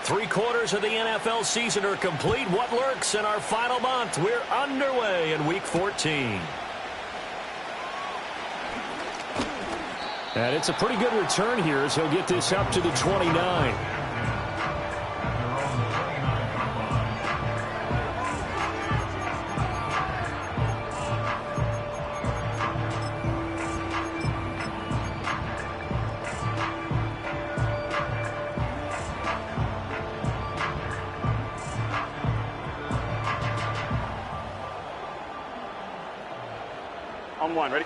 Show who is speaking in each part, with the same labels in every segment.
Speaker 1: Three-quarters of the NFL season are complete. What lurks in our final month? We're underway in Week 14. And it's a pretty good return here as he'll get this up to the 29.
Speaker 2: On one, ready?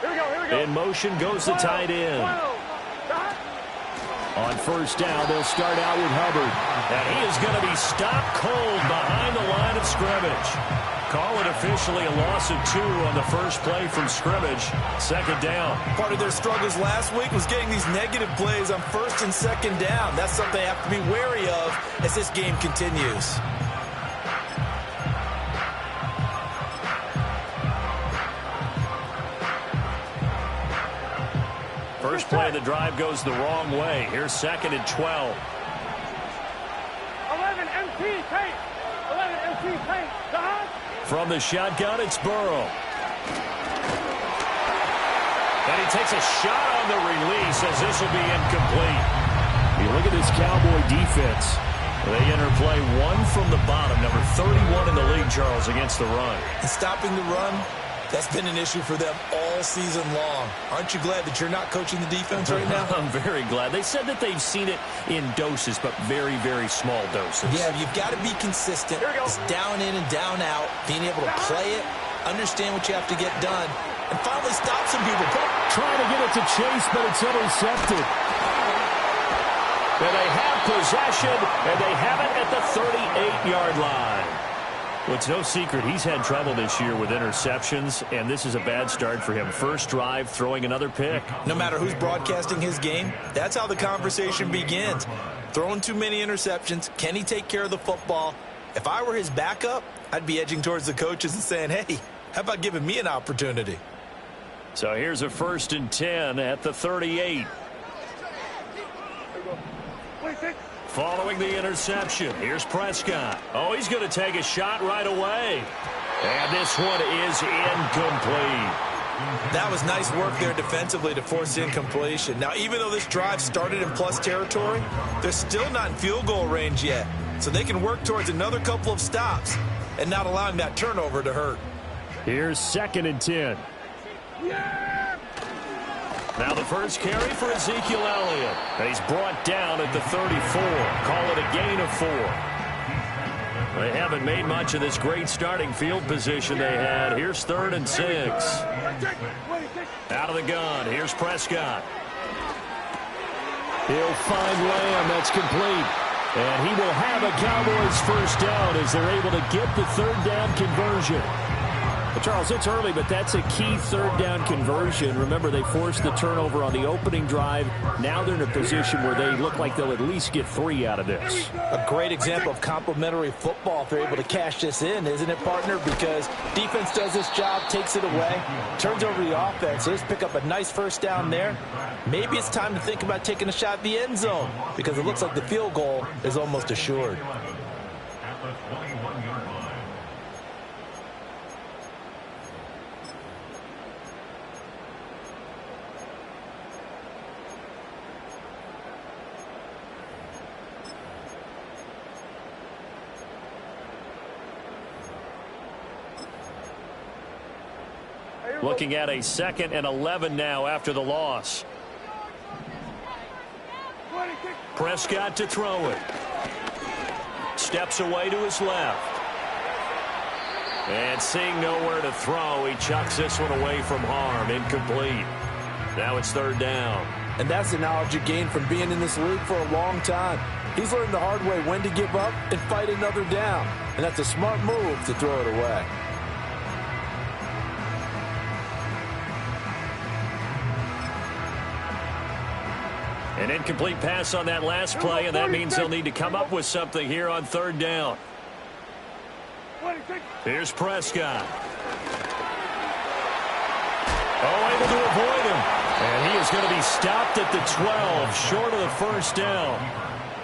Speaker 2: Here we go, here we go.
Speaker 1: In motion goes the tight end. On first down, they'll start out with Hubbard. And he is going to be stopped cold behind the line of scrimmage. Call it officially a loss of 2 on the first play from scrimmage. Second down.
Speaker 3: Part of their struggles last week was getting these negative plays on first and second down. That's something they have to be wary of as this game continues.
Speaker 1: First play of the drive goes the wrong way. Here's second and 12.
Speaker 2: 11 MT paint. 11 MT paint.
Speaker 1: From the shotgun, it's Burrow. And he takes a shot on the release as this will be incomplete. You look at this Cowboy defense. They interplay one from the bottom, number 31 in the league, Charles, against the run.
Speaker 3: And stopping the run, that's been an issue for them all season long. Aren't you glad that you're not coaching the defense right now?
Speaker 1: I'm very glad. They said that they've seen it in doses, but very, very small doses.
Speaker 3: Yeah, you've got to be consistent. It's down in and down out, being able to play it, understand what you have to get done, and finally stop some people.
Speaker 1: Trying to get it to Chase, but it's intercepted. And they have possession, and they have it at the 38-yard line. Well, it's no secret he's had trouble this year with interceptions, and this is a bad start for him. First drive, throwing another pick.
Speaker 3: No matter who's broadcasting his game, that's how the conversation begins. Throwing too many interceptions, can he take care of the football? If I were his backup, I'd be edging towards the coaches and saying, hey, how about giving me an opportunity?
Speaker 1: So here's a first and 10 at the 38. Following the interception, here's Prescott. Oh, he's going to take a shot right away. And this one is incomplete.
Speaker 3: That was nice work there defensively to force incompletion. Now, even though this drive started in plus territory, they're still not in field goal range yet. So they can work towards another couple of stops and not allowing that turnover to hurt.
Speaker 1: Here's second and 10. Now the first carry for Ezekiel Elliott. And he's brought down at the 34. Call it a gain of 4. They haven't made much of this great starting field position they had. Here's third and 6. Out of the gun. Here's Prescott. He'll find Lamb. That's complete. And he will have a Cowboys first down as they're able to get the third down conversion. Well, Charles, it's early, but that's a key third down conversion. Remember, they forced the turnover on the opening drive. Now they're in a position where they look like they'll at least get 3 out of this.
Speaker 3: A great example of complementary football if they're able to cash this in, isn't it, partner? Because defense does this job, takes it away, turns over the offense. So just pick up a nice first down there. Maybe it's time to think about taking a shot at the end zone because it looks like the field goal is almost assured.
Speaker 1: Looking at a second and 11 now after the loss. Prescott to throw it. Steps away to his left. And seeing nowhere to throw, he chucks this one away from harm. Incomplete. Now it's third down.
Speaker 3: And that's the knowledge you gain from being in this league for a long time. He's learned the hard way when to give up and fight another down. And that's a smart move to throw it away.
Speaker 1: An incomplete pass on that last play, and that means they'll need to come up with something here on third down. Here's Prescott. Oh, able to avoid him. And he is going to be stopped at the 12, short of the first down.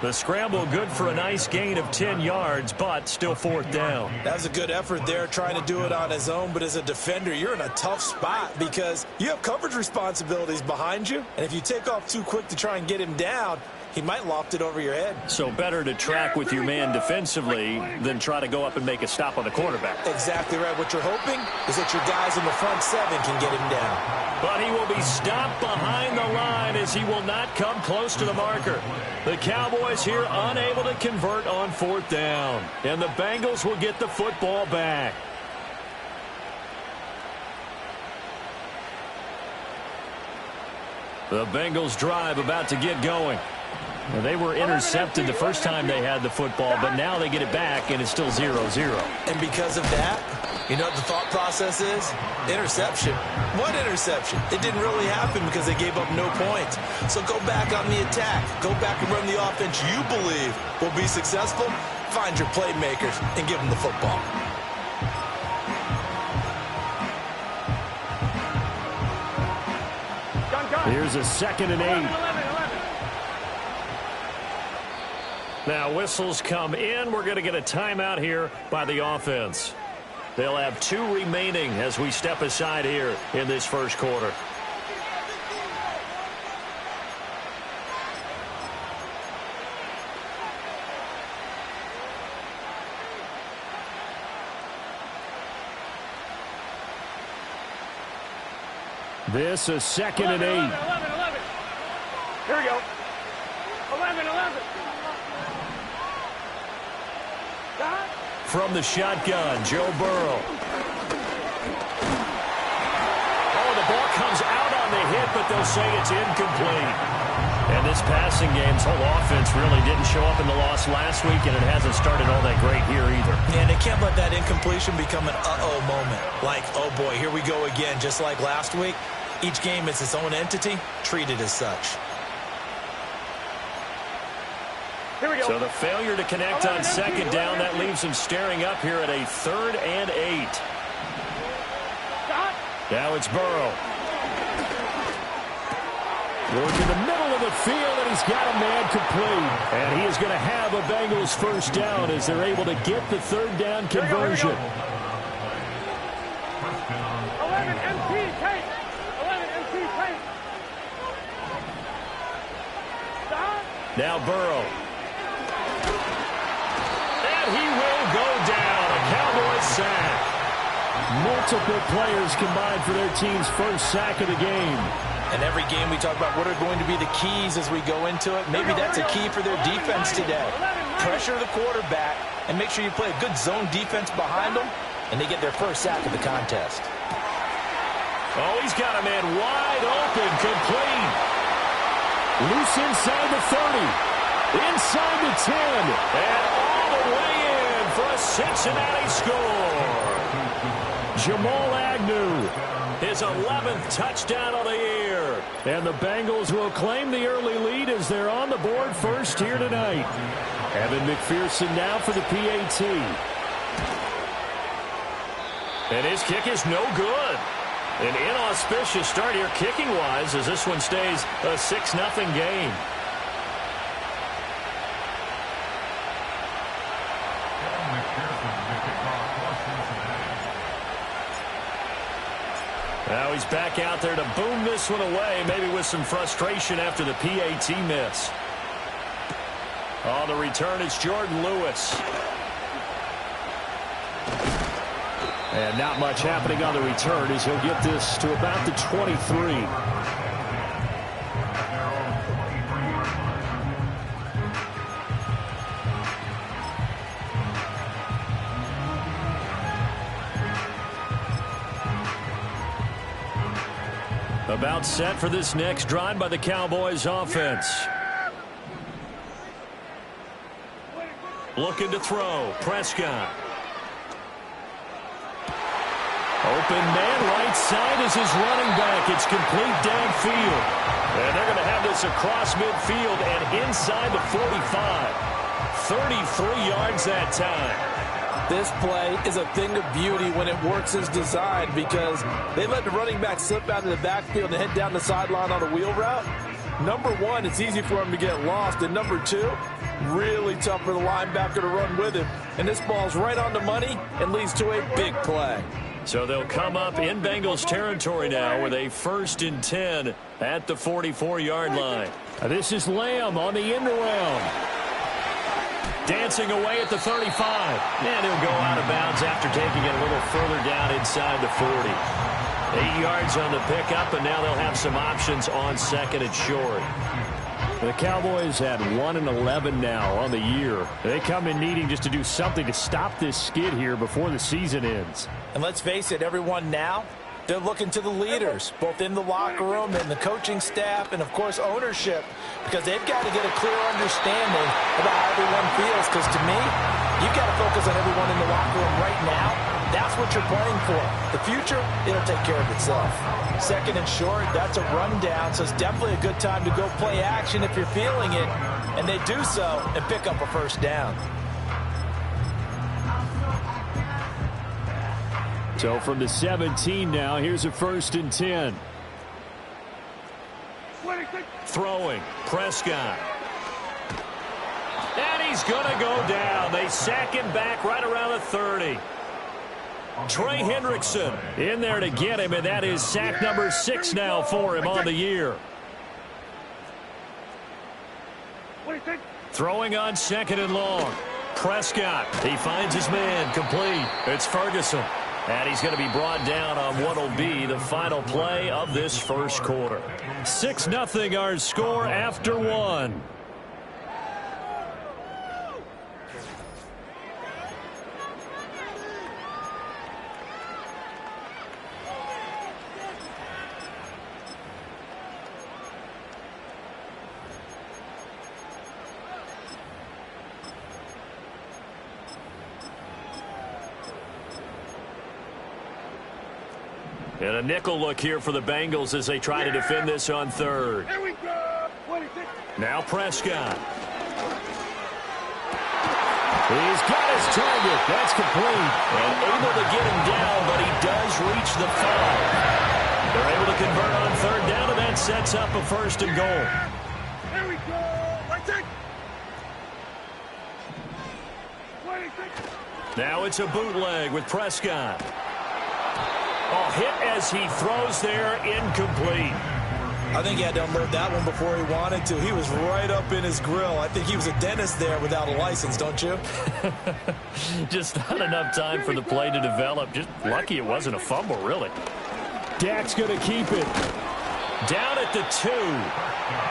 Speaker 1: The scramble good for a nice gain of 10 yards, but still fourth down.
Speaker 3: That was a good effort there, trying to do it on his own. But as a defender, you're in a tough spot because you have coverage responsibilities behind you. And if you take off too quick to try and get him down, he might loft it over your head.
Speaker 1: So better to track with your man defensively than try to go up and make a stop on the quarterback.
Speaker 3: Exactly right. What you're hoping is that your guys in the front seven can get him down.
Speaker 1: But he will be stopped behind the line as he will not come close to the marker. The Cowboys here unable to convert on fourth down. And the Bengals will get the football back. The Bengals drive about to get going. Well, they were intercepted the first time they had the football, but now they get it back, and it's still 0-0.
Speaker 3: And because of that, you know what the thought process is? Interception. What interception? It didn't really happen because they gave up no points. So go back on the attack. Go back and run the offense you believe will be successful. Find your playmakers and give them the football.
Speaker 1: Here's a 2nd and 8. Now whistles come in. We're going to get a timeout here by the offense. They'll have 2 remaining as we step aside here in this first quarter. This is 2nd and 8.
Speaker 2: 11. Here we go. 11.
Speaker 1: From the shotgun, Joe Burrow. Oh, the ball comes out on the hit, but they'll say it's incomplete. And this passing game's whole offense really didn't show up in the loss last week, and it hasn't started all that great here either.
Speaker 3: And they can't let that incompletion become an uh-oh moment. Like, oh boy, here we go again, just like last week. Each game is its own entity, treated as such.
Speaker 2: Here we go.
Speaker 1: So the failure to connect on 2nd down, that leaves him staring up here at a 3rd and 8. Now it's Burrow. Work in the middle of the field, and he's got a man complete. And he is going to have a Bengals first down as they're able to get the 3rd down conversion.
Speaker 2: 11 MT tape. 11 MT tape.
Speaker 1: Now Burrow. He will go down. A Cowboys sack. Multiple players combined for their team's first sack of the game.
Speaker 3: And every game we talk about what are going to be the keys as we go into it. Maybe that's a key for their defense today. Pressure the quarterback and make sure you play a good zone defense behind them, and they get their first sack of the contest.
Speaker 1: Oh, he's got a man wide open, complete. Loose inside the 30. Inside the 10. And all the way in for a Cincinnati score. Jamal Agnew, his 11th touchdown of the year. And the Bengals will claim the early lead as they're on the board first here tonight. Evan McPherson now for the PAT. And his kick is no good. An inauspicious start here kicking-wise as this one stays a 6-0 game. Now he's back out there to boom this one away, maybe with some frustration after the PAT miss. On the return, it's Jordan Lewis. And not much happening on the return as he'll get this to about the 23. About set for this next drive by the Cowboys offense. Looking to throw. Prescott. Open man, right side is his running back. It's complete downfield. And they're going to have this across midfield and inside the 45. 33 yards that time.
Speaker 3: This play is a thing of beauty when it works as designed because they let the running back slip out of the backfield and head down the sideline on a wheel route. Number one, it's easy for him to get lost. And number two, really tough for the linebacker to run with him. And this ball's right on the money and leads to a big play.
Speaker 1: So they'll come up in Bengals territory now with a 1st and 10 at the 44-yard line. This is Lamb on the end around. Dancing away at the 35. And he'll go out of bounds after taking it a little further down inside the 40. 8 yards on the pickup, and now they'll have some options on 2nd and short. The Cowboys at 1-11 now on the year. They come in needing just to do something to stop this skid here before the season ends.
Speaker 3: And let's face it, everyone now, they're looking to the leaders, both in the locker room and the coaching staff and, of course, ownership, because they've got to get a clear understanding about how everyone feels. Because to me, you've got to focus on everyone in the locker room right now. That's what you're playing for. The future, it'll take care of itself. 2nd and short, that's a rundown, so it's definitely a good time to go play action if you're feeling it. And they do so and pick up a 1st down.
Speaker 1: So from the 17 now, here's a 1st and 10. Throwing, Prescott. And he's going to go down. They sack him back right around the 30. Trey Hendrickson in there to get him, and that is sack number 6 now for him on the year. Throwing on 2nd and long. Prescott, he finds his man, complete. It's Ferguson. And he's going to be brought down on what will be the final play of this 1st quarter. 6-0 our score after 1. And a nickel look here for the Bengals as they try to defend this on 3rd.
Speaker 2: Here we go.
Speaker 1: Now Prescott. He's got his target. That's complete. And able to get him down, but he does reach the 5. They're able to convert on 3rd down, and that sets up a 1st and goal.
Speaker 2: Here we go.
Speaker 1: Now it's a bootleg with Prescott. Oh, hit as he throws there, incomplete.
Speaker 3: I think he had to unload that one before he wanted to. He was right up in his grill. I think he was a dentist there without a license, don't you?
Speaker 1: Just not enough time for the play to develop. Just lucky it wasn't a fumble, really. Dak's going to keep it. Down at the 2.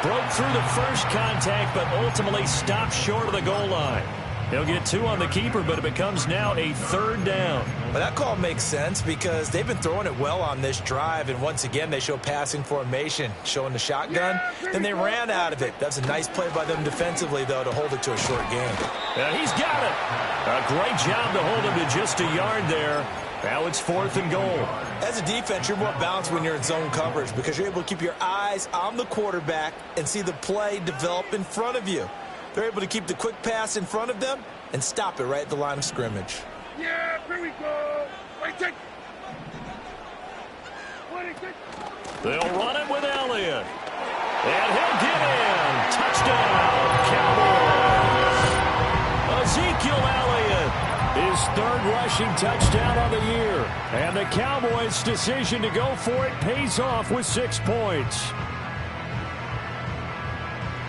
Speaker 1: Broke through the first contact, but ultimately stopped short of the goal line. He'll get 2 on the keeper, but it becomes now a 3rd down.
Speaker 3: Well, that call makes sense because they've been throwing it well on this drive, and once again they show passing formation, showing the shotgun. Then they ran out of it. That's a nice play by them defensively, though, to hold it to a short game.
Speaker 1: And he's got it. A great job to hold him to just a yard there. Now it's 4th and goal.
Speaker 3: As a defense, you're more balanced when you're in zone coverage because you're able to keep your eyes on the quarterback and see the play develop in front of you. They're able to keep the quick pass in front of them and stop it right at the line of scrimmage.
Speaker 2: Yeah, here we go.
Speaker 1: They'll run it with Elliott. And he'll get in. Touchdown, Cowboys. Ezekiel Elliott, his 3rd rushing touchdown of the year. And the Cowboys' decision to go for it pays off with 6 points.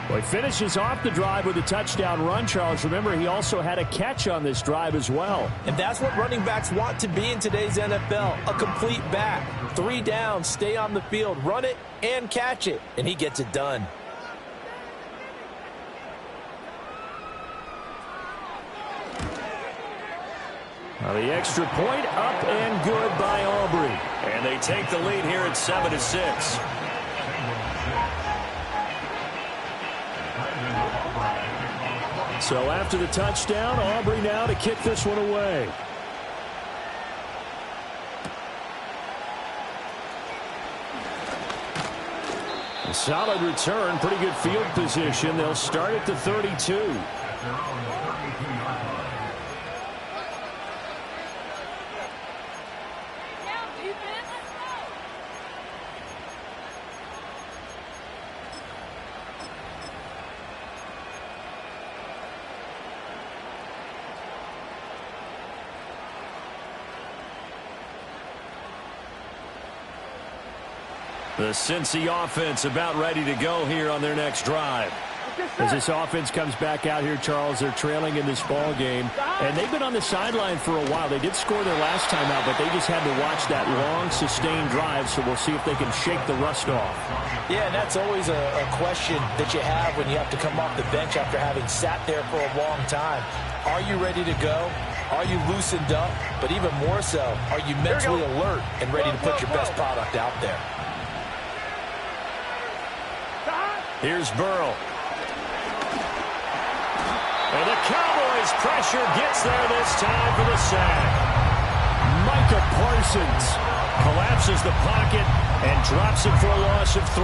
Speaker 1: Well, he finishes off the drive with a touchdown run, Charles. Remember, he also had a catch on this drive as well.
Speaker 3: And that's what running backs want to be in today's NFL, a complete back. 3 downs, stay on the field, run it, and catch it. And he gets it done.
Speaker 1: Now the extra point up and good by Aubrey. And they take the lead here at 7-6. So after the touchdown, Aubrey now to kick this one away. A solid return, pretty good field position. They'll start at the 32. The Cincy offense about ready to go here on their next drive. As this offense comes back out here, Charles, they're trailing in this ball game, and they've been on the sideline for a while. They did score their last time out, but they just had to watch that long, sustained drive, so we'll see if they can shake the rust off.
Speaker 3: Yeah, and that's always a question that you have when you have to come off the bench after having sat there for a long time. Are you ready to go? Are you loosened up? But even more so, are you mentally alert and ready to put your best product out there?
Speaker 1: Here's Burrow. And the Cowboys' pressure gets there this time for the sack. Micah Parsons collapses the pocket and drops it for a loss of 3.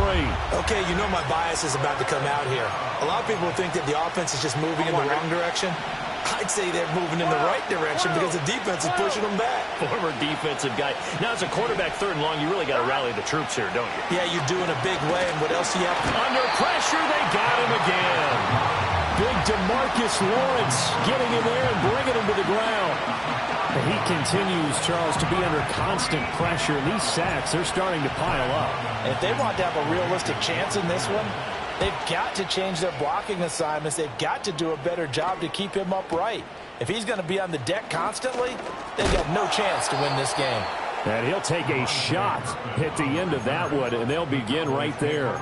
Speaker 3: Okay, you know my bias is about to come out here. A lot of people think that the offense is just moving in the wrong direction. I'd say they're moving in the right direction because the defense is pushing them back.
Speaker 1: Former defensive guy. Now, as a quarterback, 3rd and long, you really got to rally the troops here, don't you?
Speaker 3: Yeah, you do in a big way, and what else do you have?
Speaker 1: Under pressure, they got him again. Big DeMarcus Lawrence getting in there and bringing him to the ground. And he continues, Charles, to be under constant pressure. And these sacks, they're starting to pile up.
Speaker 3: And if they want to have a realistic chance in this one, they've got to change their blocking assignments. They've got to do a better job to keep him upright. If he's going to be on the deck constantly, they've got no chance to win this game.
Speaker 1: And he'll take a shot at the end of that one, and they'll begin right there.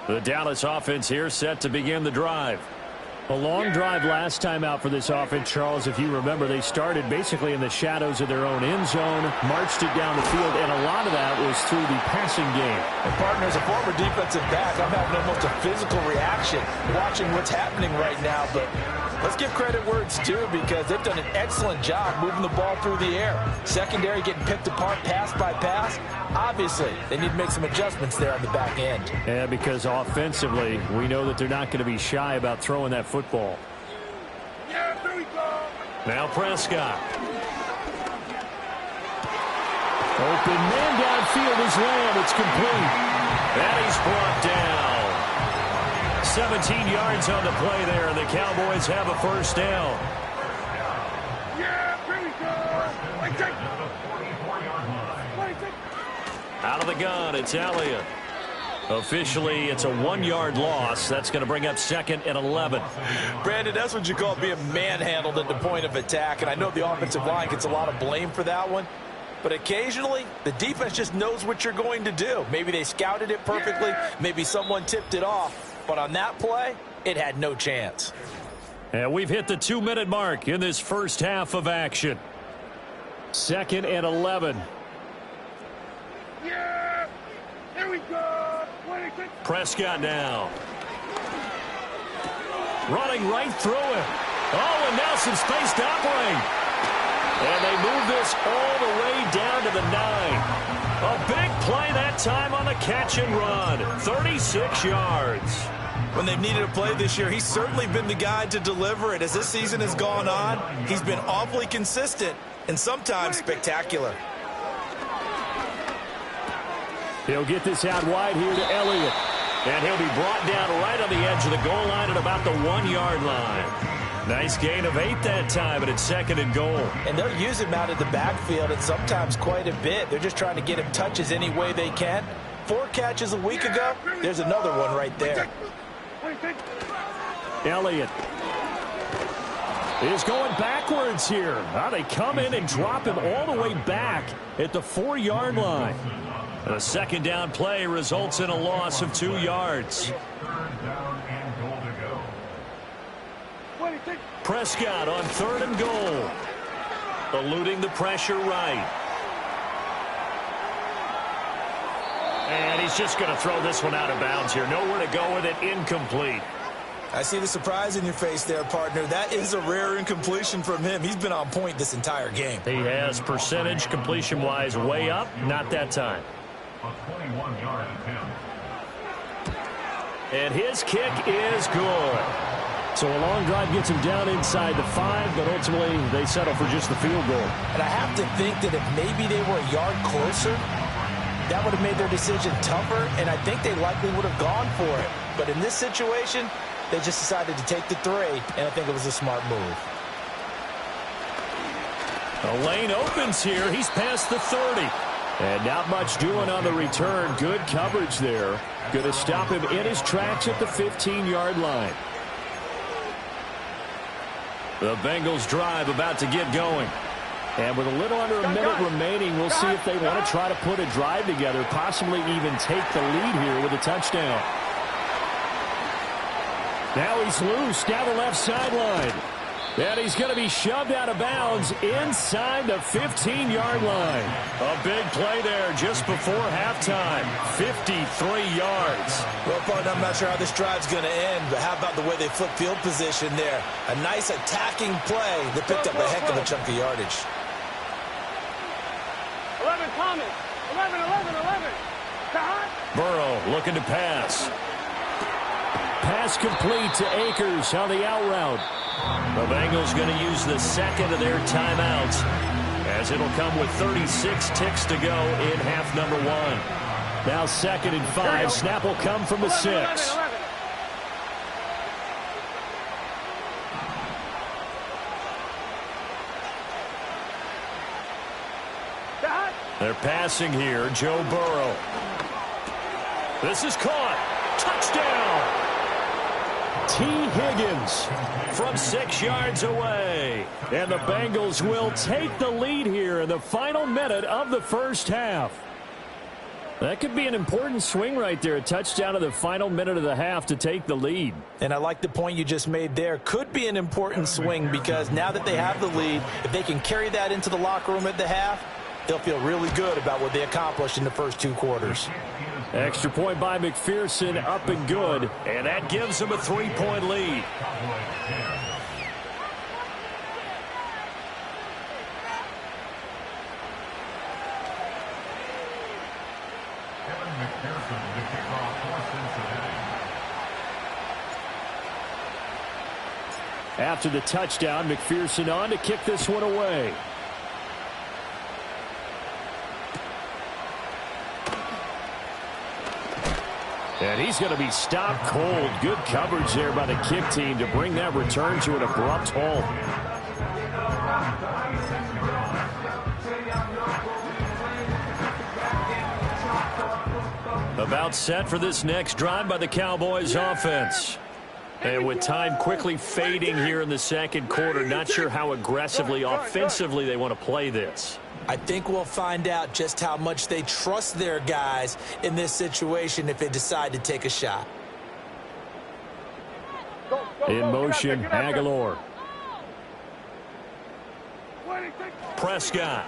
Speaker 1: The Dallas offense here set to begin the drive. A long drive last time out for this offense, Charles. If you remember, they started basically in the shadows of their own end zone, marched it down the field, and a lot of that was through the passing game.
Speaker 3: And, partner, as a former defensive back, I'm having almost a physical reaction watching what's happening right now. But let's give credit where it's due because they've done an excellent job moving the ball through the air. Secondary getting picked apart pass by pass. Obviously, they need to make some adjustments there on the back end.
Speaker 1: Yeah, because offensively, we know that they're not going to be shy about throwing that football.
Speaker 2: Yeah, there we go.
Speaker 1: Now Prescott. Open man downfield is Lamb. It's complete. And he's brought down. 17 yards on the play there, and the Cowboys have a first down.
Speaker 2: Yeah, there we go. Wait, take.
Speaker 1: Out of the gun, it's Elliott. Officially, it's a 1-yard loss. That's going to bring up 2nd and 11.
Speaker 3: Brandon, that's what you call being manhandled at the point of attack. And I know the offensive line gets a lot of blame for that one. But occasionally, the defense just knows what you're going to do. Maybe they scouted it perfectly. Maybe someone tipped it off. But on that play, it had no chance.
Speaker 1: And we've hit the 2-minute mark in this first half of action. 2nd and 11.
Speaker 2: Yeah, there we go.
Speaker 1: Prescott now. Running right through him. Oh, and now some space to operate. And they move this all the way down to the 9. A big play that time on the catch and run. 36 yards.
Speaker 3: When they've needed a play this year, he's certainly been the guy to deliver it. As this season has gone on, he's been awfully consistent and sometimes spectacular.
Speaker 1: He'll get this out wide here to Elliott. And he'll be brought down right on the edge of the goal line at about the 1-yard line. Nice gain of 8 that time, and it's 2nd and goal. And
Speaker 3: they'll use him out of the backfield and sometimes quite a bit. They're just trying to get him touches any way they can. 4 catches a week ago. There's another one right there.
Speaker 1: Elliott is going backwards here. Now they come in and drop him all the way back at the 4-yard line. A 2nd down play results in a loss of 2 yards. Prescott on 3rd and goal. Eluding the pressure right. And he's just going to throw this one out of bounds here. Nowhere to go with it. Incomplete.
Speaker 3: I see the surprise in your face there, partner. That is a rare incompletion from him. He's been on point this entire game.
Speaker 1: He has percentage completion-wise way up. Not that time. And his kick is good. So a long drive gets him down inside the 5, but ultimately they settle for just the field goal.
Speaker 3: And I have to think that if maybe they were a yard closer, that would have made their decision tougher, and I think they likely would have gone for it. But in this situation, They just decided to take the 3, and I think it was a smart move.
Speaker 1: The lane opens here. He's past the 30. And not much doing on the return. Good coverage there. Going to stop him in his tracks at the 15-yard line. The Bengals drive about to get going. And with a little under a minute remaining, we'll see if they want to try to put a drive together, possibly even take the lead here with a touchdown. Now he's loose down the left sideline. And he's going to be shoved out of bounds inside the 15-yard line. A big play there just before halftime. 53 yards.
Speaker 3: Well, partner, I'm not sure how this drive's going to end, but how about the way they flip field position there? A nice attacking play that picked up a heck of a chunk of yardage.
Speaker 2: 11 Thomas. 11.
Speaker 1: Burrow looking to pass. Pass complete to Akers on the out route. The Bengals going to use the second of their timeouts, as it'll come with 36 ticks to go in half number 1. Now 2nd and 5. Snap will come from the 6. They're passing here. Joe Burrow. This is caught. Touchdown. T. Higgins from 6 yards away. And the Bengals will take the lead here in the final minute of the first half. That could be an important swing right there. A touchdown in the final minute of the half to take the lead.
Speaker 3: And I like the point you just made there. Could be an important swing because now that they have the lead, if they can carry that into the locker room at the half, they'll feel really good about what they accomplished in the first 2 quarters.
Speaker 1: Extra point by McPherson, up and good. And that gives them a 3-point lead. After the touchdown, McPherson on to kick this one away. And he's going to be stopped cold. Good coverage there by the kick team to bring that return to an abrupt halt. About set for this next drive by the Cowboys offense. And with time quickly fading here in the second quarter, not sure how aggressively, offensively they want to play this.
Speaker 3: I think we'll find out just how much they trust their guys in this situation if they decide to take a shot.
Speaker 1: In motion, Aguilar. Prescott.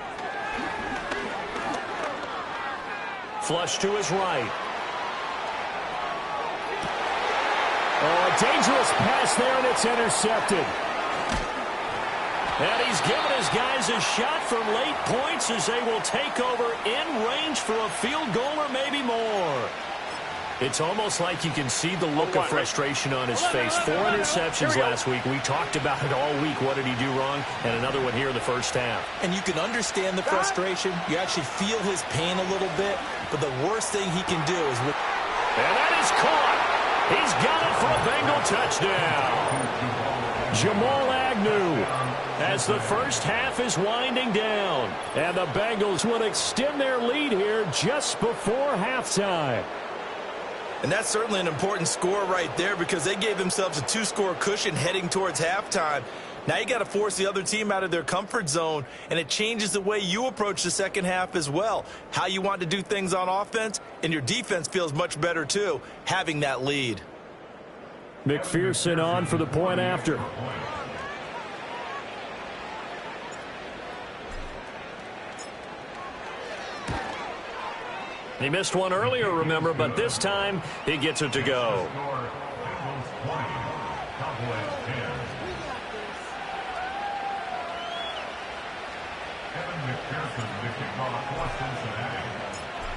Speaker 1: Flush to his right. Oh, a dangerous pass there, and it's intercepted. And he's given his guys a shot for late points as they will take over in range for a field goal or maybe more. It's almost like you can see the look of frustration on his face. 4 interceptions last week. We talked about it all week. What did he do wrong? And another one here in the first half.
Speaker 3: And you can understand the frustration. You actually feel his pain a little bit. But the worst thing he can do is...
Speaker 1: And that is caught. He's got it for a Bengal touchdown. Jamal Agnew, as the first half is winding down. And the Bengals will extend their lead here just before halftime.
Speaker 3: And that's certainly an important score right there because they gave themselves a 2-score cushion heading towards halftime. Now you got to force the other team out of their comfort zone, and it changes the way you approach the second half as well. How you want to do things on offense, and your defense feels much better too, having that lead.
Speaker 1: McPherson on for the point after. He missed one earlier, remember, but this time he gets it to go.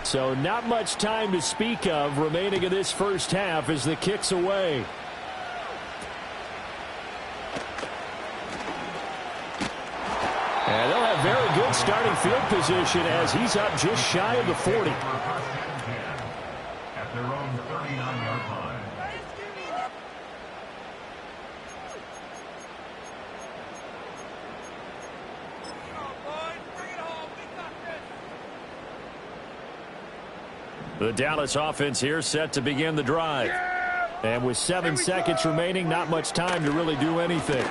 Speaker 1: So not much time to speak of remaining in this first half as the kick's away. And they'll have very good starting field position as he's up just shy of the 40.
Speaker 4: At their own 39-yard line.
Speaker 1: The Dallas offense here set to begin the drive. And with 7 seconds remaining, not much time to really do anything.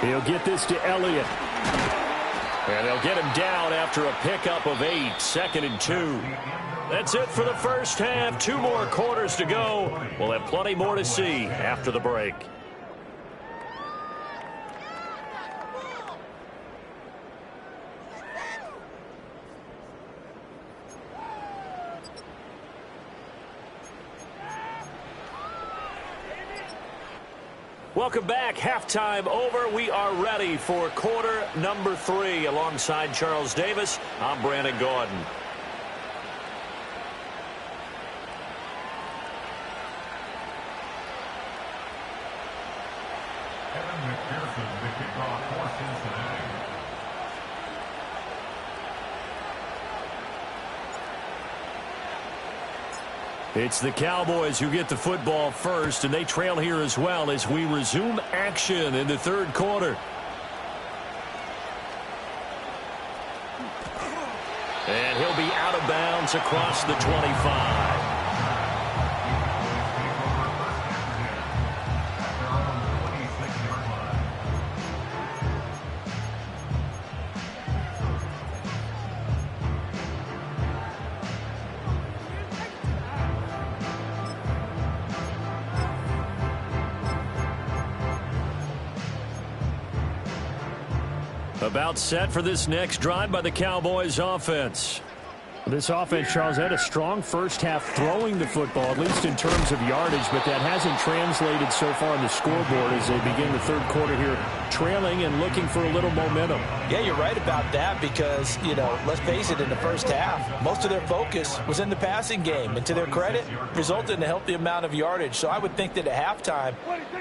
Speaker 1: He'll get this to Elliott. And they'll get him down after a pickup of 8, 2nd and 2. That's it for the first half. 2 more quarters to go. We'll have plenty more to see after the break. Welcome back. Halftime over. We are ready for quarter number 3. Alongside Charles Davis, I'm Brandon Gordon. It's the Cowboys who get the football first, and they trail here as well as we resume action in the third quarter. And he'll be out of bounds across the 25. About set for this next drive by the Cowboys offense.
Speaker 2: This offense, Charles, had a strong first half throwing the football, at least in terms of yardage, but that hasn't translated so far on the scoreboard as they begin the third quarter here, trailing and looking for a little momentum.
Speaker 3: Yeah, you're right about that because, let's face it, in the first half, most of their focus was in the passing game, and to their credit, resulted in a healthy amount of yardage. So I would think that at halftime,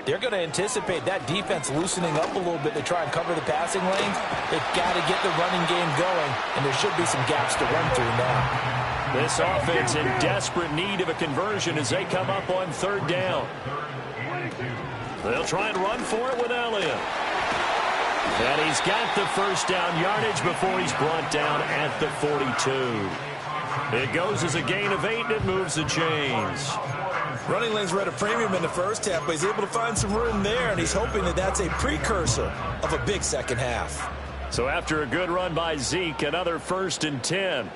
Speaker 3: they're going to anticipate that defense loosening up a little bit to try and cover the passing lanes. They've got to get the running game going, and there should be some gaps to run through now.
Speaker 1: This offense in desperate need of a conversion as they come up on third down. They'll try and run for it with Elliott. And he's got the first down yardage before he's brought down at the 42. It goes as a gain of 8, and it moves the chains.
Speaker 3: Running lanes were at a premium in the first half, but he's able to find some room there, and he's hoping that that's a precursor of a big second half.
Speaker 1: So after a good run by Zeke, another 1st and 10.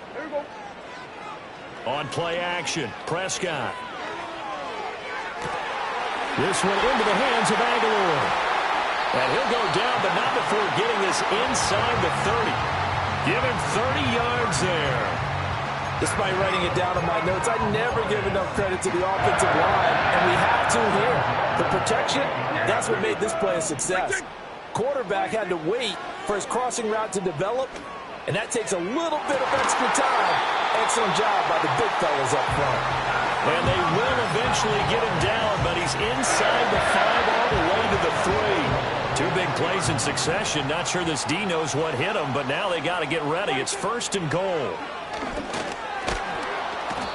Speaker 1: On play action, Prescott. This one into the hands of Aguilar. And he'll go down, but not before getting this inside the 30. Give him 30 yards there.
Speaker 3: Despite writing it down in my notes, I never give enough credit to the offensive line, and we have to here. The protection, that's what made this play a success. Quarterback had to wait for his crossing route to develop, and that takes a little bit of extra time. Excellent job by the big fellas up front.
Speaker 1: And they will eventually get him down, but he's inside the 5 all the way to the 3. 2 big plays in succession. Not sure this D knows what hit him, but now they got to get ready. It's 1st and goal.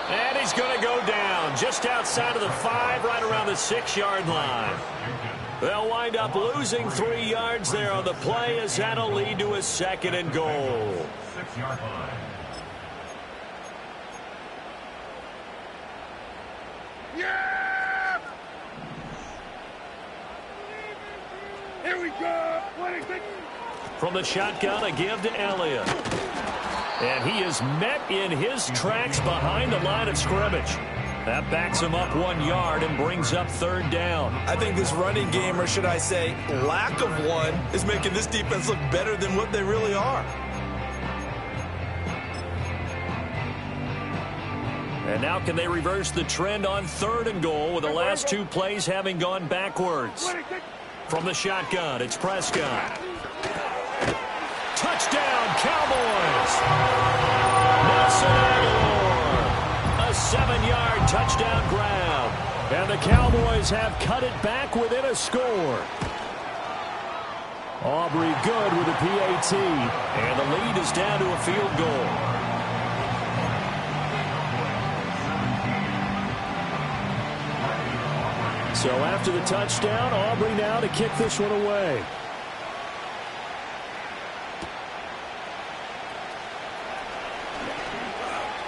Speaker 1: And he's going to go down just outside of the 5, right around the 6-yard line. They'll wind up losing 3 yards there on the play as that'll lead to a 2nd and goal.
Speaker 2: 6-yard line. Yeah! Here we go!
Speaker 1: From the shotgun, a give to Elliott. And he is met in his tracks behind the line of scrimmage. That backs him up 1 yard and brings up 3rd down.
Speaker 3: I think this running game, or should I say lack of one, is making this defense look better than what they really are.
Speaker 1: And now can they reverse the trend on 3rd and goal with the last 2 plays having gone backwards? From the shotgun, it's Prescott. Touchdown, Cowboys! Nelson Aguilar. A 7-yard touchdown grab. And the Cowboys have cut it back within a score. Aubrey good with a PAT. And the lead is down to a field goal. So after the touchdown, Aubrey now to kick this one away.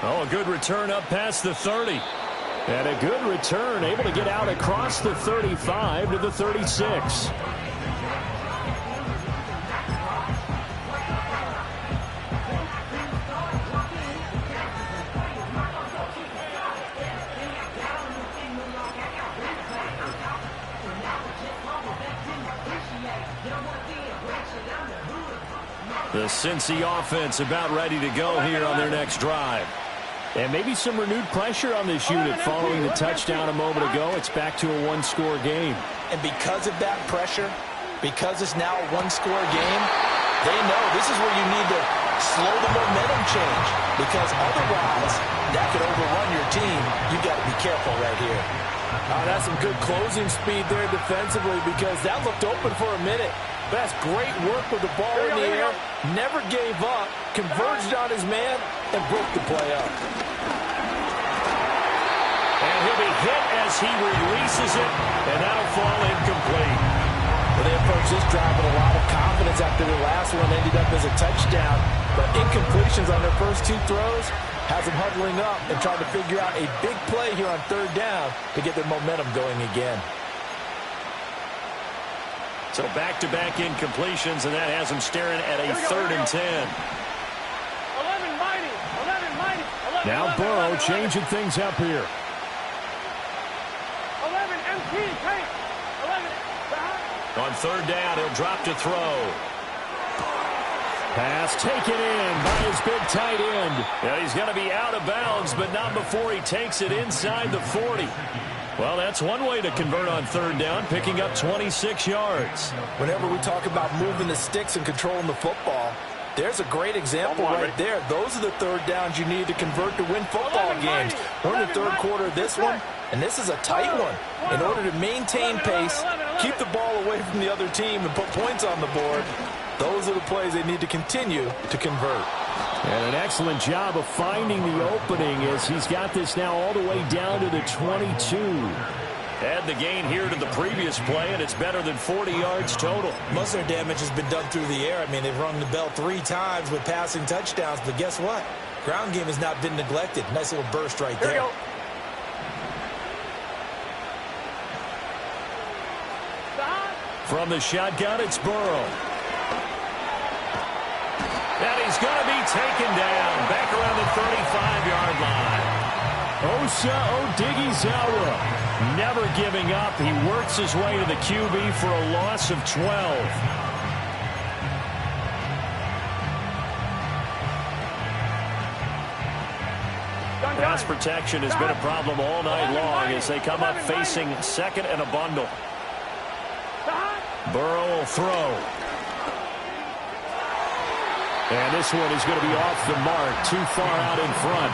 Speaker 2: Oh, a good return up past the 30. And a good return, able to get out across the 35 to the 36. The Cincy offense about ready to go here on their next drive. And maybe some renewed pressure on this unit following the touchdown a moment ago. It's back to a one-score game.
Speaker 3: And because of that pressure, because it's now a one-score game, they know this is where you need to slow the momentum change. Because otherwise, that could overrun your team. You've got to be careful right here.
Speaker 4: That's some good closing speed there defensively because that looked open for a minute. That's great work with the ball in the air. Never gave up, converged on his man, and broke the play up.
Speaker 2: And he'll be hit as he releases it, and that'll fall incomplete.
Speaker 3: Well, they approached this drive with a lot of confidence after the last one ended up as a touchdown. But incompletions on their first two throws has them huddling up and trying to figure out a big play here on third down to get their momentum going again.
Speaker 2: So back-to-back incompletions, and that has them staring at a 3rd and 10.
Speaker 4: 11 mighty.
Speaker 2: Now Burrow changing things up here.
Speaker 4: 11 MT, take. 11.
Speaker 2: On third down, he'll drop to throw. Pass taken in by his big tight end. Yeah, he's going to be out of bounds, but not before he takes it inside the 40. Well, that's one way to convert on third down, picking up 26 yards.
Speaker 3: Whenever we talk about moving the sticks and controlling the football, there's a great example right there. Those are the third downs you need to convert to win football games. We're in the third quarter of this one, and this is a tight one. In order to maintain pace, keep the ball away from the other team, and put points on the board, those are the plays they need to continue to convert.
Speaker 2: And an excellent job of finding the opening as he's got this now all the way down to the 22. Add the gain here to the previous play, and it's better than 40 yards total.
Speaker 3: Most of their damage has been done through the air. I mean, they've rung the bell 3 times with passing touchdowns, but guess what? Ground game has not been neglected. Nice little burst right there.
Speaker 2: From the shotgun, it's Burrow. And he's going to be taken down back around the 35-yard line. Osa Odighizuwa never giving up. He works his way to the QB for a loss of 12. Pass protection has been a problem all night long as they come up facing second and a bundle. Burrow will throw. And this one is going to be off the mark, too far out in front.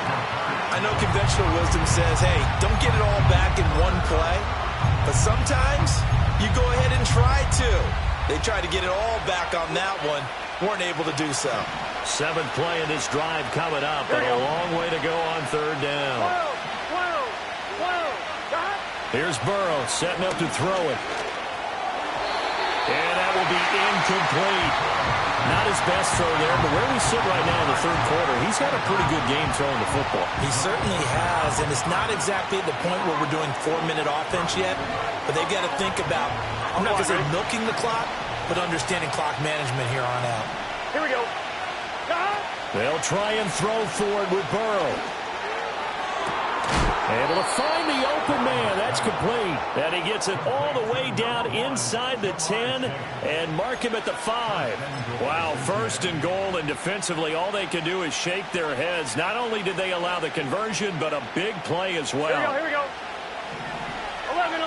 Speaker 3: I know conventional wisdom says, hey, don't get it all back in one play. But sometimes you go ahead and try to. They tried to get it all back on that one. Weren't able to do so.
Speaker 2: 7th play in this drive coming up, but a long way to go on third down. Here's Burrow setting up to throw it. And that will be incomplete. Not his best throw there, but where we sit right now in the third quarter, he's had a pretty good game throwing the football.
Speaker 3: He certainly has, and it's not exactly at the point where we're doing 4-minute offense yet, but they've got to think about, I'm not going to say milking the clock, but understanding clock management here on out.
Speaker 4: Here we go.
Speaker 2: They'll try and throw for it with Burrow. Able to find the open man. That's complete. And he gets it all the way down inside the 10 and mark him at the 5. Wow, 1st and goal, and defensively all they can do is shake their heads. Not only did they allow the conversion, but a big play as well.
Speaker 4: Here we go. 11.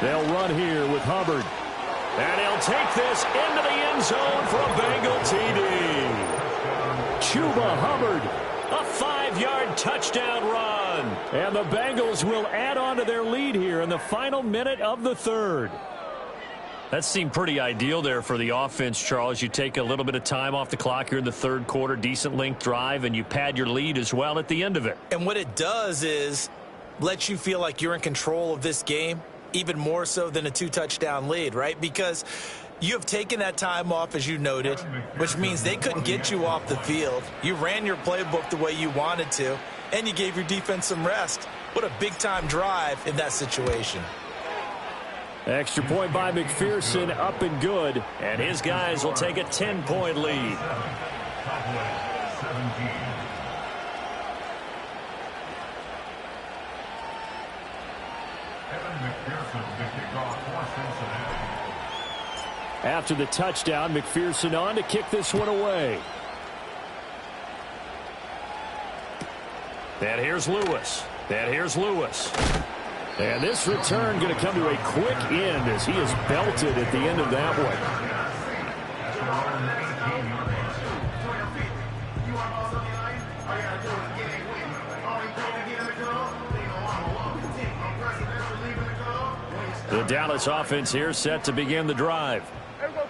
Speaker 2: They'll run here with Hubbard. And he'll take this into the end zone for a Bengal TD. Chuba Hubbard, a 5-yard touchdown run. And the Bengals will add on to their lead here in the final minute of the third. That seemed pretty ideal there for the offense, Charles. You take a little bit of time off the clock here in the third quarter, decent length drive, and you pad your lead as well at the end of it.
Speaker 3: And what it does is let you feel like you're in control of this game, even more so than a 2-touchdown lead, right? Because You have taken that time off, as you noted, which means they couldn't get you off the field. You ran your playbook the way you wanted to, and you gave your defense some rest. What a big-time drive in that situation.
Speaker 2: Extra point by McPherson, up and good. And his guys will take a 10-point lead. After the touchdown, McPherson on to kick this one away. And here's Lewis. And this return going to come to a quick end as he is belted at the end of that one. The Dallas offense here set to begin the drive.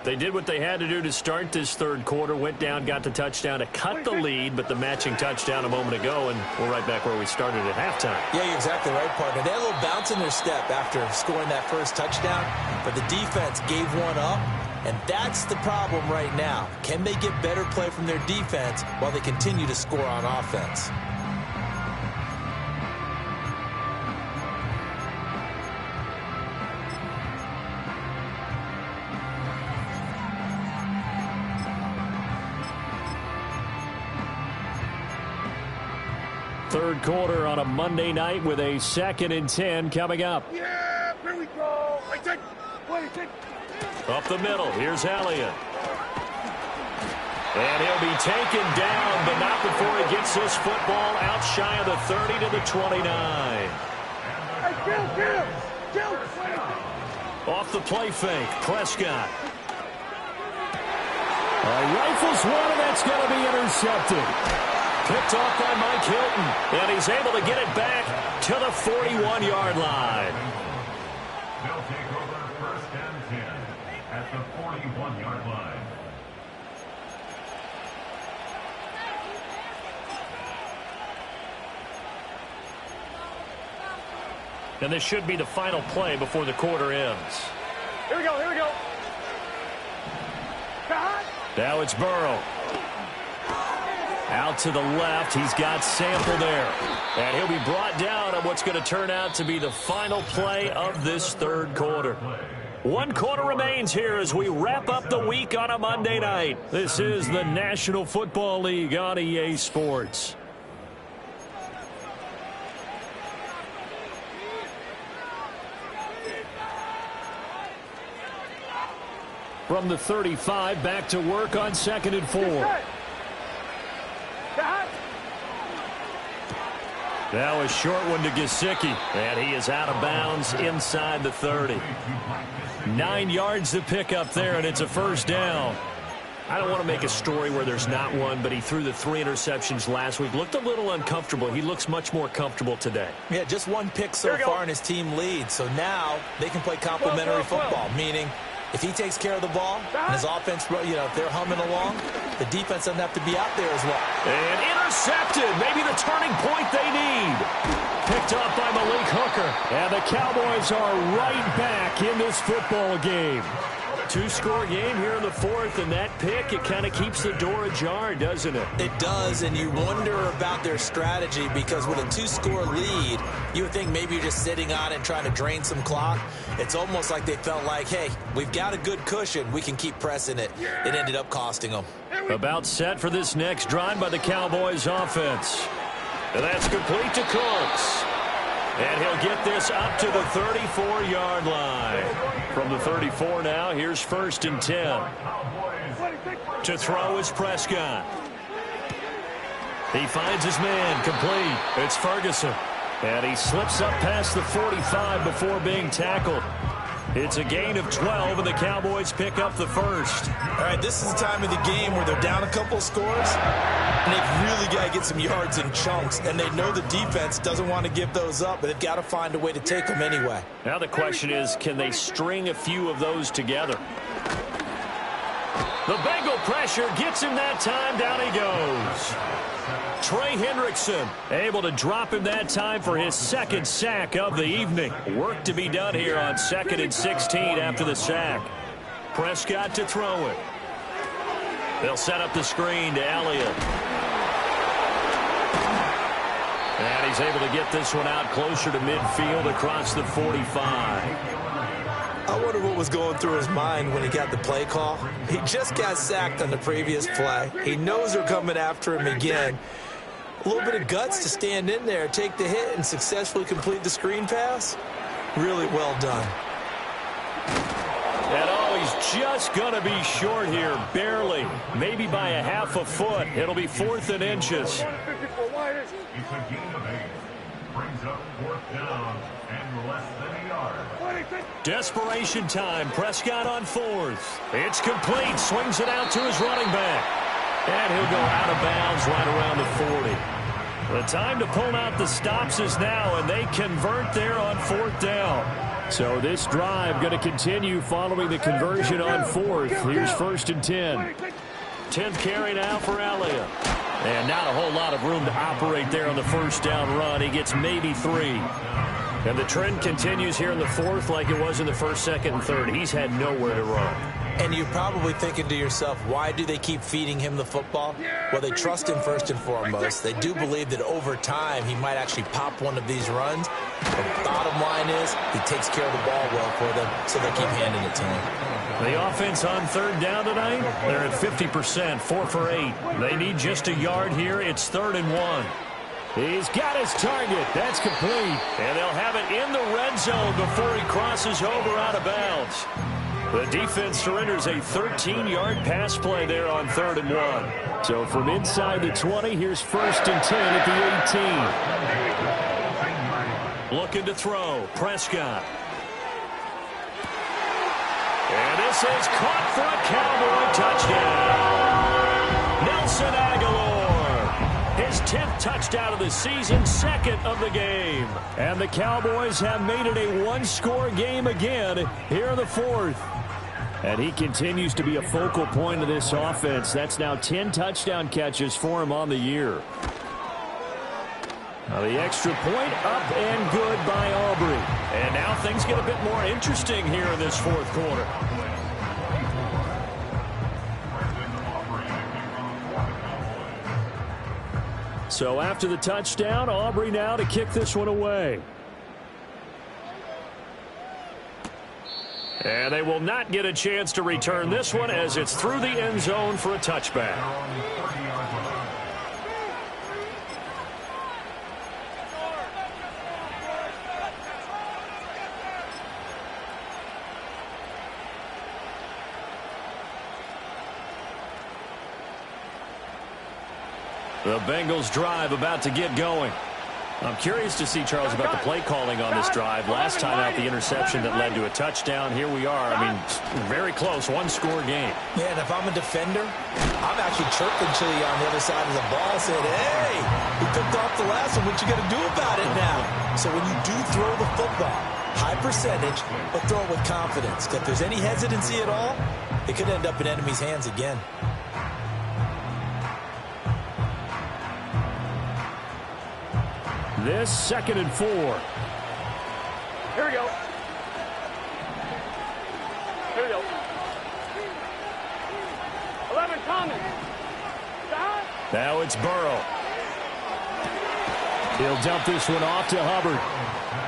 Speaker 2: They did what they had to do to start this third quarter, went down, got the touchdown to cut the lead, but the matching touchdown a moment ago, and we're right back where we started at halftime.
Speaker 3: Yeah, you're exactly right, partner. They had a little bounce in their step after scoring that first touchdown, but the defense gave one up, and that's the problem right now. Can they get better play from their defense while they continue to score on offense?
Speaker 2: Third quarter on a Monday night with a 2nd and 10 coming up.
Speaker 5: Yeah, here we go.
Speaker 2: Up the middle, here's Elliott. And he'll be taken down, but not before he gets this football out shy of the 30 to the 29.
Speaker 5: Hey, Gil.
Speaker 2: Off the play fake, Prescott. Rifles one, and that's going to be intercepted. Picked off by Mike Hilton, and he's able to get it back to the 41-yard line.
Speaker 6: They'll take over 1st and 10 at the 41-yard line.
Speaker 2: And this should be the final play before the quarter ends.
Speaker 5: Here we go.
Speaker 2: Now it's Burrow. Out to the left, he's got Sample there. And he'll be brought down on what's going to turn out to be the final play of this third quarter. 1 quarter remains here as we wrap up the week on a Monday night. This is the National Football League on EA Sports. From the 35, back to work on 2nd and 4. Now a short one to Gesicki, and he is out of bounds inside the 30. 9 yards to pick up there, and it's a first down. I don't want to make a story where there's not one, but he threw the 3 interceptions last week. Looked a little uncomfortable. He looks much more comfortable today.
Speaker 3: Yeah, just 1 pick so far, and his team leads. So now they can play complementary football, meaning if he takes care of the ball and his offense, if they're humming along, the defense doesn't have to be out there as well.
Speaker 2: And intercepted. Maybe the turning point they need. Picked up by Malik Hooker. And the Cowboys are right back in this football game. 2-score game here in the 4th, and that pick, it kind of keeps the door ajar, doesn't it?
Speaker 3: It does, and you wonder about their strategy because with a 2-score lead, you would think maybe you're just sitting on it and trying to drain some clock. It's almost like they felt like, hey, we've got a good cushion. We can keep pressing it. It ended up costing them.
Speaker 2: About set for this next drive by the Cowboys offense. And that's complete to Cooks. And he'll get this up to the 34-yard line. From the 34 now, here's 1st and 10. To throw is Prescott. He finds his man, complete. It's Ferguson. And he slips up past the 45 before being tackled. It's a gain of 12, and the Cowboys pick up the first.
Speaker 3: All right, this is the time of the game where they're down a couple of scores, and they've really got to get some yards in chunks, and they know the defense doesn't want to give those up, but they've got to find a way to take them anyway.
Speaker 2: Now the question is, can they string a few of those together? The Bengal pressure gets him that time. Down he goes. Trey Hendrickson able to drop him that time for his 2nd sack of the evening. Work to be done here on 2nd and 16 after the sack.
Speaker 1: Prescott to throw it. They'll set up the screen to Elliott. And he's able to get this one out closer to midfield across the 45.
Speaker 3: I wonder what was going through his mind when he got the play call. He just got sacked on the previous play. He knows they're coming after him again. A little bit of guts to stand in there, take the hit, and successfully complete the screen pass. Really well done.
Speaker 1: And oh, he's just going to be short here, barely. Maybe by a half a foot. It'll be 4th and inches.
Speaker 6: It's a gain of 8. Brings up 4th down and less than a yard.
Speaker 1: Desperation time. Prescott on 4th. It's complete. Swings it out to his running back. And he'll go out of bounds right around the 40. The time to pull out the stops is now, and they convert there on 4th down. So this drive going to continue following the conversion on 4th. Here's 1st and 10. 10th carry now for Elliott. And not a whole lot of room to operate there on the 1st down run. He gets maybe 3. And the trend continues here in the 4th like it was in the 1st, 2nd, and 3rd. He's had nowhere to run.
Speaker 3: And you're probably thinking to yourself, why do they keep feeding him the football? Well, they trust him first and foremost. They do believe that over time he might actually pop one of these runs. The bottom line is he takes care of the ball well for them, so they keep handing it to him.
Speaker 1: The offense on 3rd down tonight, they're at 50%, 4 for 8. They need just a yard here. It's 3rd and 1. He's got his target. That's complete. And they'll have it in the red zone before he crosses over out of bounds. The defense surrenders a 13-yard pass play there on 3rd and 1. So from inside the 20, here's 1st and 10 at the 18. Looking to throw. Prescott. And this is caught for a Cowboy touchdown. Nelson Aguilar. His 10th touchdown of the season, 2nd of the game. And the Cowboys have made it a one-score game again here in the 4th. And he continues to be a focal point of this offense. That's now 10 touchdown catches for him on the year. Now the extra point up and good by Aubrey. And now things get a bit more interesting here in this 4th quarter. So after the touchdown, Aubrey now to kick this one away. And they will not get a chance to return this one as it's through the end zone for a touchback. The Bengals drive about to get going. I'm curious to see, Charles, about the play calling on this drive. Last time out, the interception that led to a touchdown. Here we are. I mean, very close, one-score game.
Speaker 3: Yeah, and if I'm a defender, I'm actually chirping to you on the other side of the ball, saying, hey, we picked off the last one. What you going to do about it now? So when you do throw the football, high percentage, but throw it with confidence. If there's any hesitancy at all, it could end up in enemy's hands again.
Speaker 1: This 2nd and 4.
Speaker 5: Here we go. Here we go. 11 coming.
Speaker 1: Now it's Burrow. He'll dump this one off to Hubbard.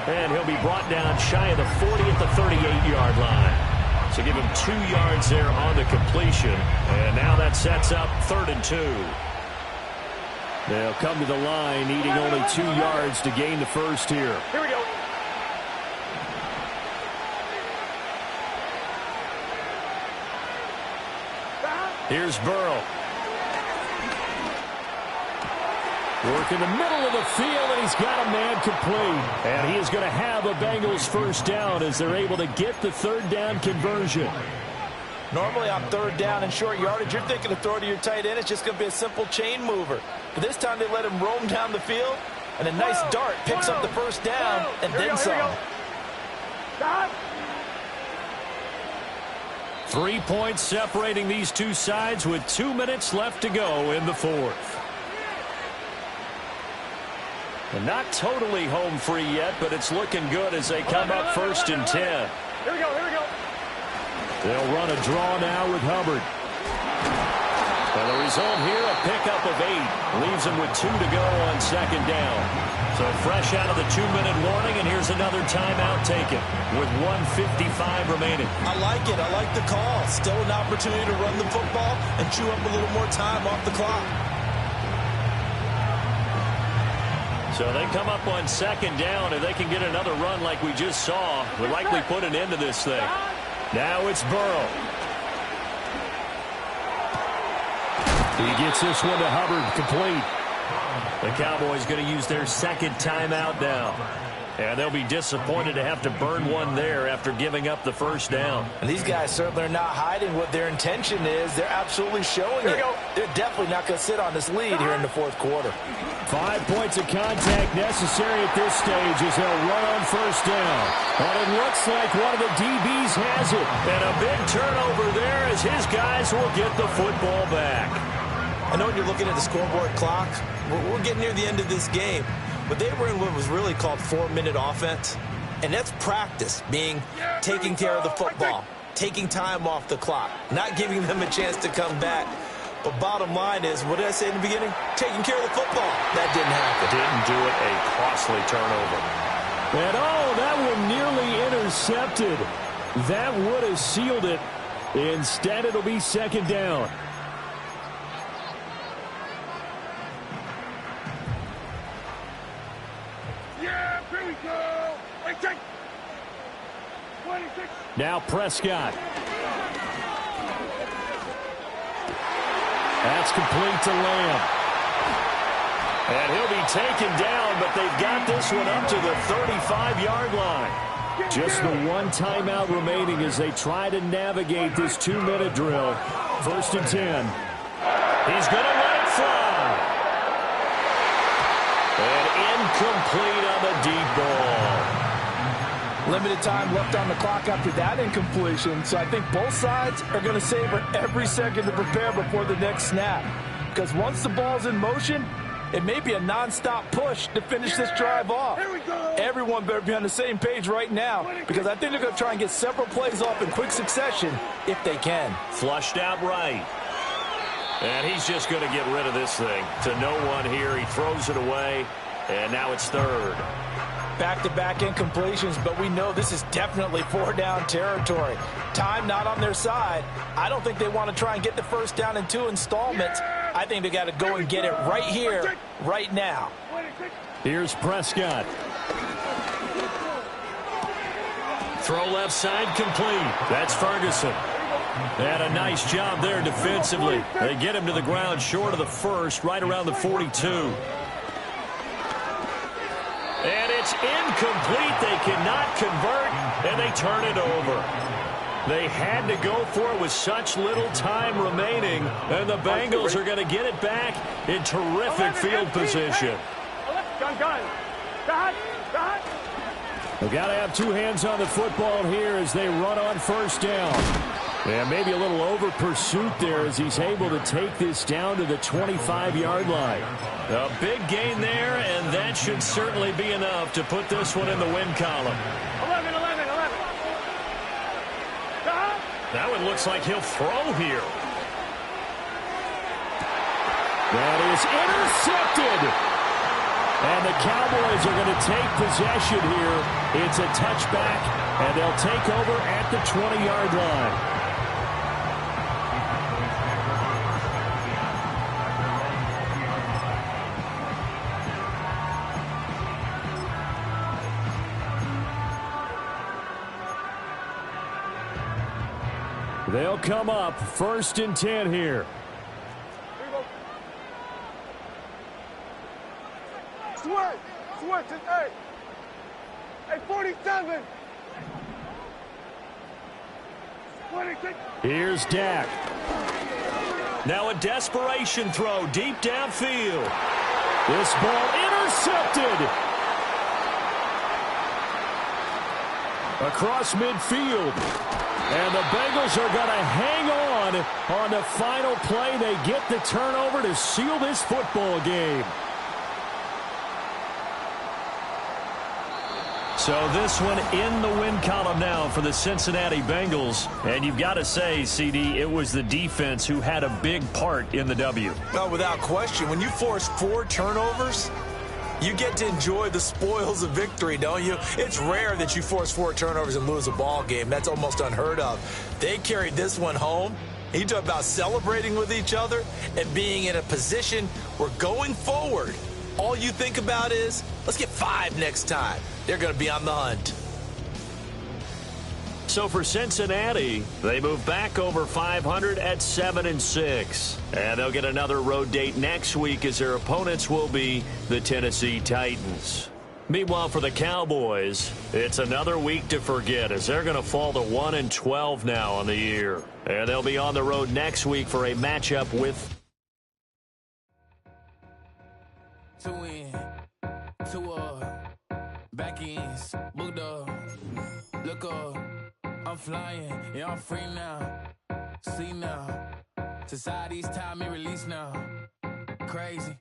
Speaker 1: And he'll be brought down shy of the 40 at the 38-yard line. So give him 2 yards there on the completion. And now that sets up 3rd and 2. They'll come to the line needing only 2 yards to gain the first here.
Speaker 5: Here we go.
Speaker 1: Here's Burrow. Work in the middle of the field, and he's got a man complete. And he is going to have a Bengals first down as they're able to get the 3rd down conversion.
Speaker 3: Normally on 3rd down and short yardage, you're thinking to throw to your tight end. It's just going to be a simple chain mover. But this time they let him roam down the field, and a nice dart picks up the first down and then some.
Speaker 1: 3 points separating these two sides with 2 minutes left to go in the 4th. And not totally home free yet, but it's looking good as they come up 1st and 10.
Speaker 5: Here we go, here we go.
Speaker 1: They'll run a draw now with Hubbard. And the result here, a pickup of 8. Leaves them with 2 to go on second down. So fresh out of the 2-minute warning, and here's another timeout taken with 1:55 remaining.
Speaker 3: I like it. I like the call. Still an opportunity to run the football and chew up a little more time off the clock.
Speaker 1: So they come up on second down. If they can get another run like we just saw, would likely put an end to this thing. Now it's Burrow. He gets this one to Hubbard, complete. The Cowboys going to use their second timeout now. And they'll be disappointed to have to burn one there after giving up the first down.
Speaker 3: And these guys certainly are not hiding what their intention is. They're absolutely showing it. They're definitely not going to sit on this lead here in the fourth quarter.
Speaker 1: 5 points of contact necessary at this stage as they'll run on first down. And it looks like one of the DBs has it. And a big turnover there as his guys will get the football back.
Speaker 3: I know when you're looking at the scoreboard clock, we're getting near the end of this game. But they were in what was really called 4-minute offense. And that's practice, meaning taking care of the football, taking time off the clock, not giving them a chance to come back. But bottom line is, what did I say in the beginning? Taking care of the football. That didn't happen.
Speaker 1: Didn't do it. A costly turnover.
Speaker 2: And that one nearly intercepted. That would have sealed it. Instead, it'll be second down. Now Prescott. That's complete to Lamb.
Speaker 1: And he'll be taken down, but they've got this one up to the 35-yard line.
Speaker 2: Just the one timeout remaining as they try to navigate this 2-minute drill. 1st and 10.
Speaker 1: He's going to let it fly. And incomplete on the deep ball.
Speaker 4: Limited time left on the clock after that incompletion, so I think both sides are going to savor every second to prepare before the next snap. Because once the ball's in motion, it may be a nonstop push to finish this drive off. Everyone better be on the same page right now, because I think they're going to try and get several plays off in quick succession if they can.
Speaker 1: Flushed out right. And he's just going to get rid of this thing to no one here. He throws it away, and now it's 3rd.
Speaker 3: Back-to-back incompletions, but we know this is definitely 4-down territory. Time not on their side. I don't think they want to try and get the first down in 2 installments. I think they got to go and get it right here, right now.
Speaker 2: Here's Prescott.
Speaker 1: Throw left side complete. That's Ferguson. And a nice job there defensively. They get him to the ground short of the first, right around the 42. And it's incomplete. They cannot convert, and they turn it over. They had to go for it with such little time remaining, and the Bengals are going to get it back in terrific field position.
Speaker 2: They've got to have 2 hands on the football here as they run on first down. And maybe a little over pursuit there as he's able to take this down to the 25-yard line.
Speaker 1: A big gain there, and that should certainly be enough to put this one in the win column.
Speaker 5: 11.
Speaker 1: That one looks like he'll throw here.
Speaker 2: That is intercepted. And the Cowboys are going to take possession here. It's a touchback, and they'll take over at the 20-yard line. They'll come up 1st and 10 here.
Speaker 5: Switch is 8. Hey, 47. 26.
Speaker 2: Here's Dak.
Speaker 1: Now a desperation throw deep downfield.
Speaker 2: This ball intercepted. Across midfield. And the Bengals are going to hang on the final play. They get the turnover to seal this football game. So this one in the win column now for the Cincinnati Bengals. And you've got to say, CD, it was the defense who had a big part in the W.
Speaker 3: No, without question. When you force 4 turnovers, you get to enjoy the spoils of victory, don't you? It's rare that you force 4 turnovers and lose a ball game. That's almost unheard of. They carried this one home. You talk about celebrating with each other and being in a position where going forward, all you think about is, let's get 5 next time. They're going to be on the hunt.
Speaker 2: So for Cincinnati, they move back over 500 at 7-6. And they'll get another road date next week as their opponents will be the Tennessee Titans. Meanwhile, for the Cowboys, it's another week to forget as they're going to fall to 1-12 now on the year. And they'll be on the road next week for a matchup with...
Speaker 7: Two in, two back ends, booked up, look up, I'm flying, yeah, I'm free now, see now, society's time me release now, crazy.